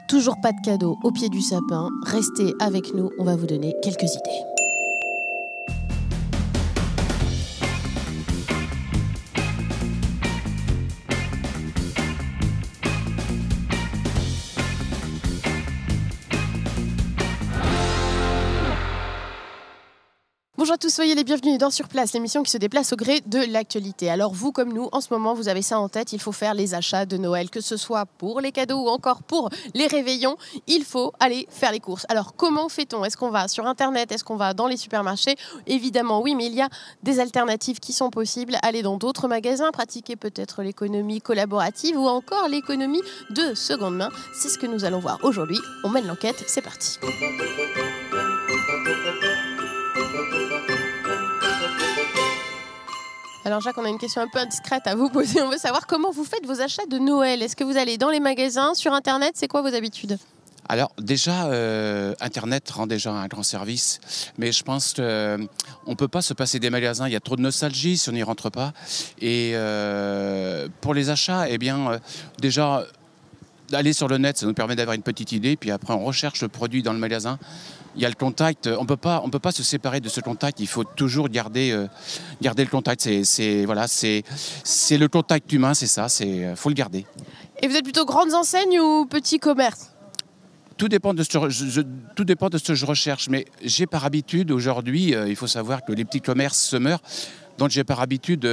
Toujours pas de cadeau au pied du sapin. Restez avec nous, on va vous donner quelques idées. Bonjour à tous, soyez les bienvenus dans Sur Place, l'émission qui se déplace au gré de l'actualité. Alors vous comme nous, en ce moment, vous avez ça en tête, il faut faire les achats de Noël, que ce soit pour les cadeaux ou encore pour les réveillons, il faut aller faire les courses. Alors comment fait-on? Est-ce qu'on va sur Internet? Est-ce qu'on va dans les supermarchés? Évidemment oui, mais il y a des alternatives qui sont possibles. Aller dans d'autres magasins, pratiquer peut-être l'économie collaborative ou encore l'économie de seconde main. C'est ce que nous allons voir aujourd'hui. On mène l'enquête, c'est parti. Alors Jacques, on a une question un peu indiscrète à vous poser. On veut savoir comment vous faites vos achats de Noël. Est-ce que vous allez dans les magasins, sur Internet? C'est quoi vos habitudes? Alors déjà, Internet rend déjà un grand service, mais je pense qu'on ne peut pas se passer des magasins. Il y a trop de nostalgie si on n'y rentre pas. Et pour les achats, eh bien, déjà, aller sur le net, ça nous permet d'avoir une petite idée. Puis après, on recherche le produit dans le magasin. Il y a le contact, on peut pas se séparer de ce contact, il faut toujours garder le contact, c'est le contact humain, c'est ça, faut le garder. Et vous êtes plutôt grandes enseignes ou petits commerces? Tout dépend de ce que je recherche, mais j'ai par habitude aujourd'hui, il faut savoir que les petits commerces se meurent, donc j'ai par habitude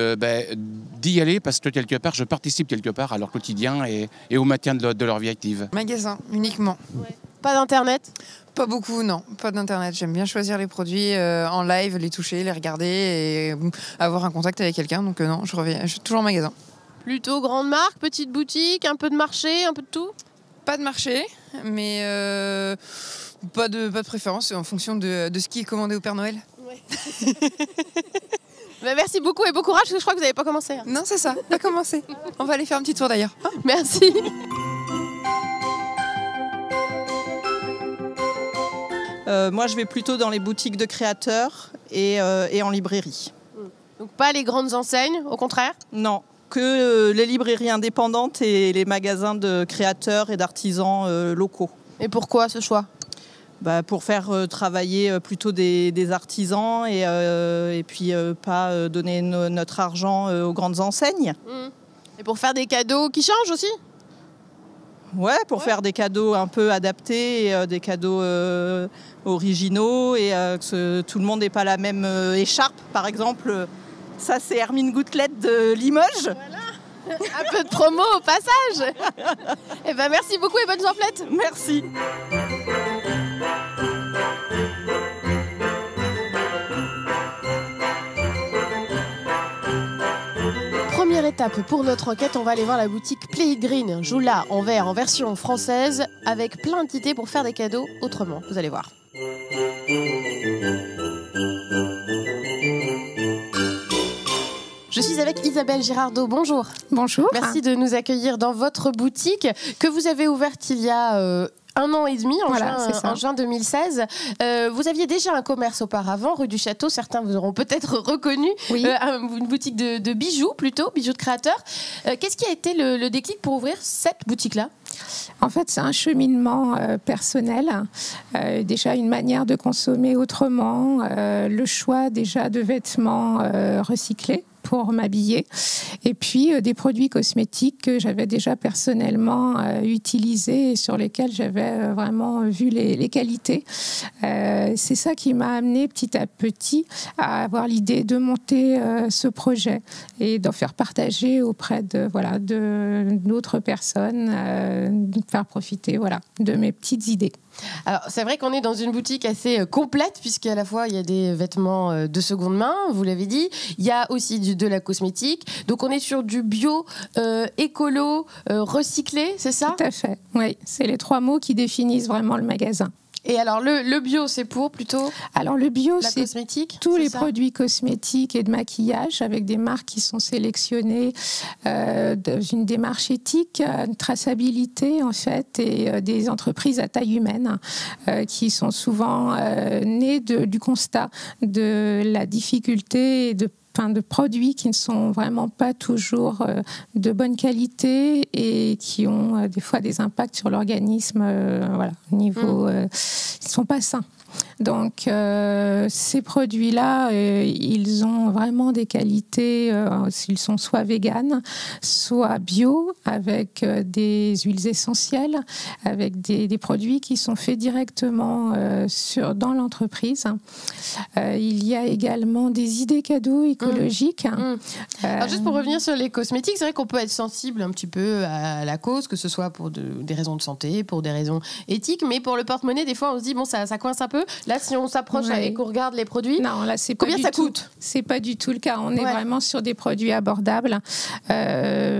d'y aller parce que quelque part, je participe quelque part à leur quotidien et au maintien de leur vie active. Magasin, uniquement. Ouais. Pas d'Internet? Pas beaucoup, non. Pas d'Internet. J'aime bien choisir les produits en live, les toucher, les regarder et avoir un contact avec quelqu'un. Donc non, je suis toujours en magasin. Plutôt grande marque, petite boutique, un peu de marché, un peu de tout? Pas de marché, mais pas de préférence en fonction de ce qui est commandé au Père Noël. Ouais. Bah merci beaucoup et bon courage parce que je crois que vous n'avez pas commencé. Hein. Non, c'est ça, pas commencé. On va aller faire un petit tour d'ailleurs. Merci. Moi, je vais plutôt dans les boutiques de créateurs et en librairie. Donc pas les grandes enseignes, au contraire? Non, que les librairies indépendantes et les magasins de créateurs et d'artisans locaux. Et pourquoi ce choix? Pour faire travailler plutôt des artisans et puis pas donner notre argent aux grandes enseignes. Et pour faire des cadeaux qui changent aussi? Ouais, pour faire des cadeaux un peu adaptés, des cadeaux originaux et que tout le monde n'ait pas la même écharpe. Par exemple, ça c'est Hermine Gouttelette de Limoges. Voilà, un peu de promo au passage. Et ben merci beaucoup et bonne emplettes. Merci. Première étape pour notre enquête, on va aller voir la boutique Play It Green, Joula en verre en version française, avec plein d'idées pour faire des cadeaux autrement. Vous allez voir. Je suis avec Isabelle Girardot, bonjour. Bonjour. Merci de nous accueillir dans votre boutique que vous avez ouverte il y a 1 an et demi, en juin 2016. Vous aviez déjà un commerce auparavant, rue du Château. Certains vous auront peut-être reconnu. Oui. Une boutique de bijoux, plutôt, bijoux de créateurs. Qu'est-ce qui a été le déclic pour ouvrir cette boutique-là? En fait, c'est un cheminement personnel. Déjà, une manière de consommer autrement. Le choix déjà de vêtements recyclés pour m'habiller. Et puis, des produits cosmétiques que j'avais déjà personnellement utilisés et sur lesquels j'avais vraiment vu les qualités. C'est ça qui m'a amené petit à petit à avoir l'idée de monter ce projet et d'en faire partager auprès de d'autres personnes, de faire profiter de mes petites idées. Alors, c'est vrai qu'on est dans une boutique assez complète, puisqu'à la fois, il y a des vêtements de seconde main, vous l'avez dit. Il y a aussi de la cosmétique. Donc, on est sur du bio, écolo, recyclé, c'est ça? Tout à fait. Oui, c'est les 3 mots qui définissent vraiment le magasin. Et alors, le bio, c'est pour plutôt Alors, le bio, la c'est cosmétique, tous les ça produits cosmétiques et de maquillage avec des marques qui sont sélectionnées dans une démarche éthique, une traçabilité, en fait, et des entreprises à taille humaine qui sont souvent nées du constat de la difficulté de de produits qui ne sont vraiment pas toujours de bonne qualité et qui ont des fois des impacts sur l'organisme, au niveau, ils ne sont pas sains. Donc, ces produits-là, ils ont vraiment des qualités, ils sont soit véganes, soit bio, avec des huiles essentielles, avec des produits qui sont faits directement dans l'entreprise. Il y a également des idées cadeaux écologiques. Alors, juste pour revenir sur les cosmétiques, c'est vrai qu'on peut être sensible un petit peu à la cause, que ce soit pour des raisons de santé, pour des raisons éthiques, mais pour le porte-monnaie, des fois, on se dit, bon, ça coince un peu. Là, si on s'approche et qu'on regarde les produits, non, là, c'est pas combien ça coûte ? C'est pas du tout le cas. On est vraiment sur des produits abordables.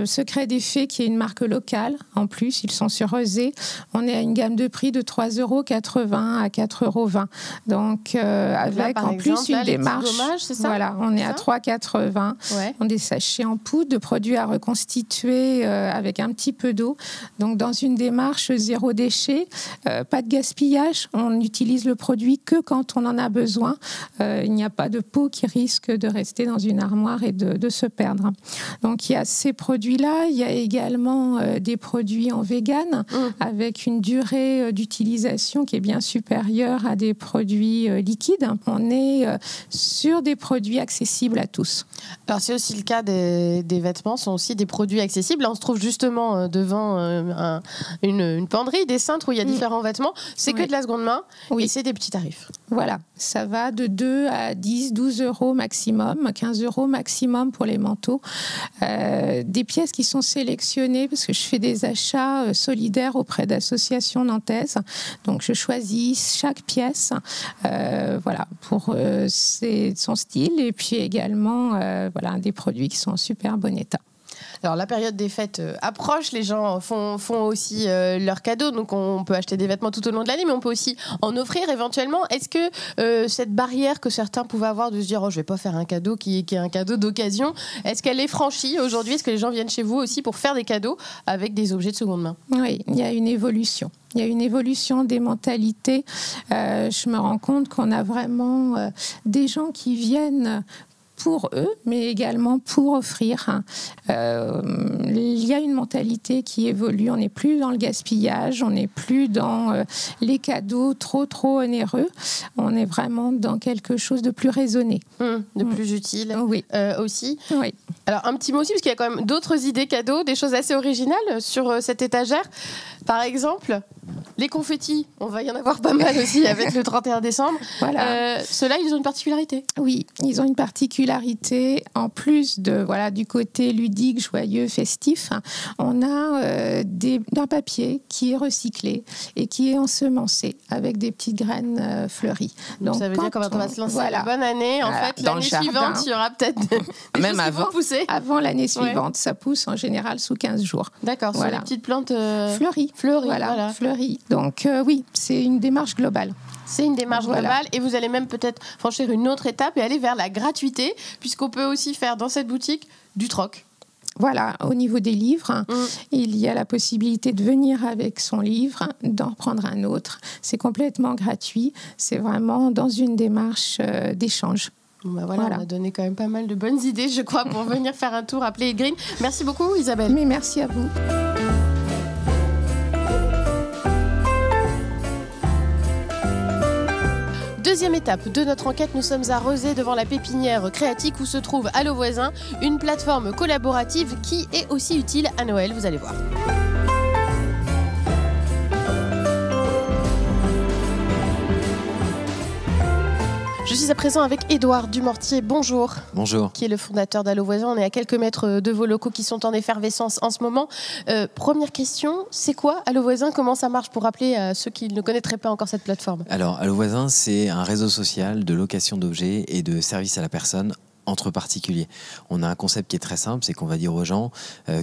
Secret des Fées, qui est une marque locale, en plus, ils sont sur Rezé. On est à une gamme de prix de 3,80 € à 4,20 €. Donc, avec là, en plus exemple, une démarche. Gommages, c'est ça ? Voilà, on est à 3,80 €. On a des sachets en poudre de produits à reconstituer avec un petit peu d'eau. Donc, dans une démarche zéro déchet, pas de gaspillage. On utilise le produit que quand on en a besoin. Il n'y a pas de peau qui risque de rester dans une armoire et de se perdre. Donc, il y a ces produits-là. Il y a également des produits en vegan avec une durée d'utilisation qui est bien supérieure à des produits liquides. On est sur des produits accessibles à tous. Alors, c'est aussi le cas des vêtements, sont aussi des produits accessibles. Là, on se trouve justement devant une penderie, des cintres où il y a différents vêtements. C'est que de la seconde main et c'est des petits tarifs. Voilà, ça va de 2 à 10, 12 € maximum, 15 € maximum pour les manteaux. Des pièces qui sont sélectionnées, parce que je fais des achats solidaires auprès d'associations nantaises. Donc, je choisis chaque pièce pour son style et puis également des produits qui sont en super bon état. Alors, la période des fêtes approche, les gens font aussi leurs cadeaux, donc on peut acheter des vêtements tout au long de l'année, mais on peut aussi en offrir éventuellement. Est-ce que cette barrière que certains pouvaient avoir de se dire « Oh, je ne vais pas faire un cadeau qui est un cadeau d'occasion », est-ce qu'elle est franchie aujourd'hui ? Est-ce que les gens viennent chez vous aussi pour faire des cadeaux avec des objets de seconde main ? Oui, il y a une évolution. Il y a une évolution des mentalités. Je me rends compte qu'on a vraiment des gens qui viennent pour eux, mais également pour offrir. Il y a une mentalité qui évolue. On n'est plus dans le gaspillage, on n'est plus dans les cadeaux trop onéreux. On est vraiment dans quelque chose de plus raisonné. De plus utile aussi. Oui. Alors, un petit mot aussi, parce qu'il y a quand même d'autres idées cadeaux, des choses assez originales sur cette étagère. Par exemple, les confettis, on va y en avoir pas mal aussi avec le 31 décembre. Voilà. Ceux-là, ils ont une particularité. Oui, ils ont une particularité. En plus du côté ludique, joyeux, festif, on a d'un papier qui est recyclé et qui est ensemencé avec des petites graines fleuries. Donc ça veut dire qu'on va se lancer la bonne année. En fait, l'année suivante, il y aura peut-être des même choses qui vont pousser. Avant l'année suivante, ça pousse en général sous 15 jours. D'accord, sur les petites plantes fleuries. Fleuries. Donc oui, c'est une démarche globale. C'est une démarche globale et vous allez même peut-être franchir une autre étape et aller vers la gratuité, puisqu'on peut aussi faire dans cette boutique du troc. Voilà, au niveau des livres, il y a la possibilité de venir avec son livre, d'en reprendre un autre. C'est complètement gratuit, c'est vraiment dans une démarche d'échange. On a donné quand même pas mal de bonnes idées, je crois, pour venir faire un tour à Play It Green. Merci beaucoup, Isabelle. Mais merci à vous. Deuxième étape de notre enquête, nous sommes à Rezé devant la pépinière créatique où se trouve Allo Voisin, une plateforme collaborative qui est aussi utile à Noël, vous allez voir. Je suis à présent avec Édouard Dumortier. Bonjour. Bonjour. Qui est le fondateur d'Allo Voisin. On est à quelques mètres de vos locaux qui sont en effervescence en ce moment. Première question, c'est quoi Allo Voisin ? Comment ça marche pour rappeler à ceux qui ne connaîtraient pas encore cette plateforme ? Alors, Allo Voisin, c'est un réseau social de location d'objets et de services à la personne entre particuliers. On a un concept qui est très simple, c'est qu'on va dire aux gens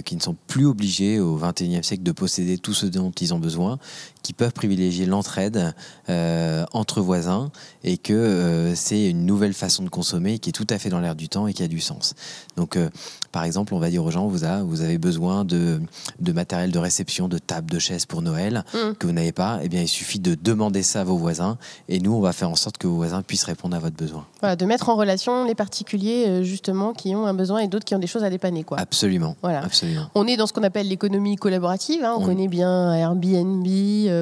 qui ne sont plus obligés au XXIe siècle de posséder tout ce dont ils ont besoin, qui peuvent privilégier l'entraide entre voisins et que c'est une nouvelle façon de consommer qui est tout à fait dans l'air du temps et qui a du sens. Donc Par exemple, on va dire aux gens, vous avez besoin de matériel de réception, de table, de chaises pour Noël, que vous n'avez pas, eh bien, il suffit de demander ça à vos voisins et nous, on va faire en sorte que vos voisins puissent répondre à votre besoin. Voilà, de mettre en relation les particuliers, justement, qui ont un besoin et d'autres qui ont des choses à dépanner, quoi. Absolument. Voilà. Absolument. On est dans ce qu'on appelle l'économie collaborative. On connaît bien Airbnb,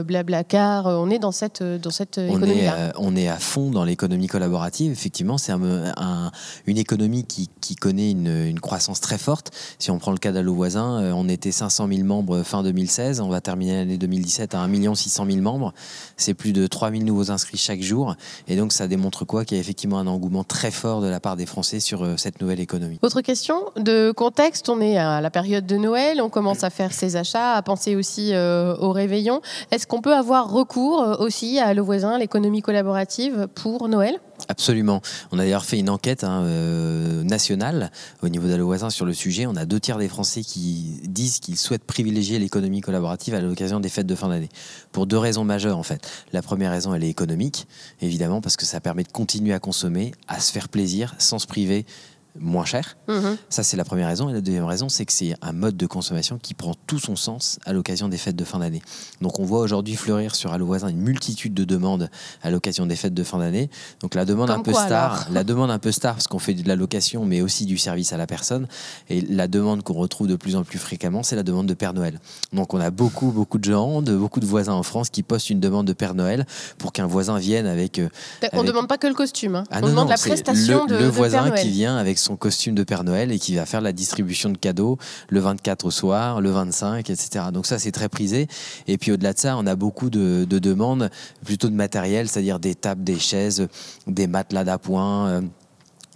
Blablacar. On est dans cette économie-là. On est à fond dans l'économie collaborative. Effectivement, c'est une économie qui connaît une croissance très forte. Si on prend le cas d'Allo Voisin, on était 500 000 membres fin 2016. On va terminer l'année 2017 à 1 600 000 membres. C'est plus de 3 000 nouveaux inscrits chaque jour. Et donc, ça démontre quoi? Qu'il y a effectivement un engouement très fort de la part des Français sur cette nouvelle économie. Autre question de contexte. On est à la période de Noël. On commence à faire ses achats, à penser aussi au réveillon. Est-ce qu'on peut avoir recours aussi à Allo Voisin, l'économie collaborative, pour Noël? Absolument. On a d'ailleurs fait une enquête nationale au niveau d'Allo Voisin sur le sujet. On a 2 tiers des Français qui disent qu'ils souhaitent privilégier l'économie collaborative à l'occasion des fêtes de fin d'année. Pour 2 raisons majeures, en fait. La première raison, elle est économique, évidemment, parce que ça permet de continuer à consommer, à se faire plaisir, sans se priver, moins cher. Ça, c'est la première raison. Et la deuxième raison, c'est que c'est un mode de consommation qui prend tout son sens à l'occasion des fêtes de fin d'année. Donc, on voit aujourd'hui fleurir sur Allo Voisin une multitude de demandes à l'occasion des fêtes de fin d'année. Donc, la demande un peu star, parce qu'on fait de la location, mais aussi du service à la personne. Et la demande qu'on retrouve de plus en plus fréquemment, c'est la demande de Père Noël. Donc, on a beaucoup de gens, beaucoup de voisins en France qui postent une demande de Père Noël pour qu'un voisin vienne avec... On ne demande pas que le costume. Ah, on demande la prestation de voisin Père Noël. qui vient avec son costume de Père Noël et qui va faire la distribution de cadeaux le 24 au soir, le 25, etc. Donc ça, c'est très prisé. Et puis au-delà de ça, on a beaucoup de demandes plutôt de matériel, c'est-à-dire des tables, des chaises, des matelas d'appoint,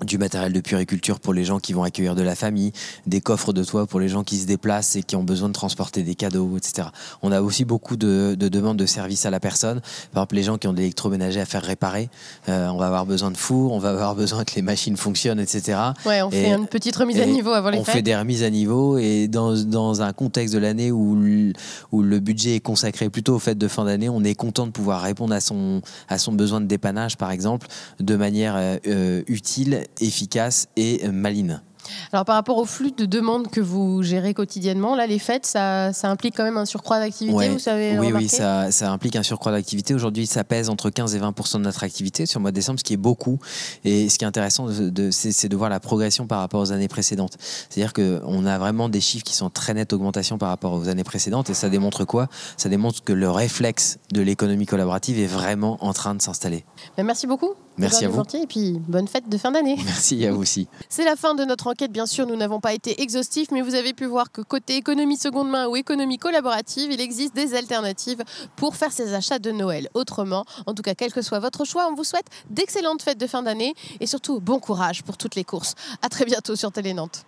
du matériel de puériculture pour les gens qui vont accueillir de la famille, des coffres de toit pour les gens qui se déplacent et qui ont besoin de transporter des cadeaux, etc. On a aussi beaucoup de demandes de services à la personne. Par exemple, les gens qui ont de l'électroménager à faire réparer, on va avoir besoin de fours, on va avoir besoin que les machines fonctionnent, etc. Ouais, on fait une petite remise à niveau avant les fêtes. On fait des remises à niveau et dans un contexte de l'année où le budget est consacré plutôt aux fêtes de fin d'année, on est content de pouvoir répondre à son besoin de dépannage, par exemple, de manière utile, efficace et maligne. Alors par rapport au flux de demandes que vous gérez quotidiennement, là les fêtes, ça implique quand même un surcroît d'activité, ouais. vous savez remarqué ? Oui, ça implique un surcroît d'activité. Aujourd'hui, ça pèse entre 15 et 20% de notre activité sur le mois de décembre, ce qui est beaucoup. Et ce qui est intéressant, c'est de voir la progression par rapport aux années précédentes. C'est-à-dire qu'on a vraiment des chiffres qui sont en très nette augmentation par rapport aux années précédentes. Et ça démontre quoi ? Ça démontre que le réflexe de l'économie collaborative est vraiment en train de s'installer. Merci beaucoup. Merci à vous. Et puis bonne fête de fin d'année. Merci à vous aussi. C'est la fin de notre enquête. Bien sûr, nous n'avons pas été exhaustifs, mais vous avez pu voir que côté économie seconde main ou économie collaborative, il existe des alternatives pour faire ses achats de Noël autrement. En tout cas, quel que soit votre choix, on vous souhaite d'excellentes fêtes de fin d'année et surtout bon courage pour toutes les courses. À très bientôt sur Télé Nantes.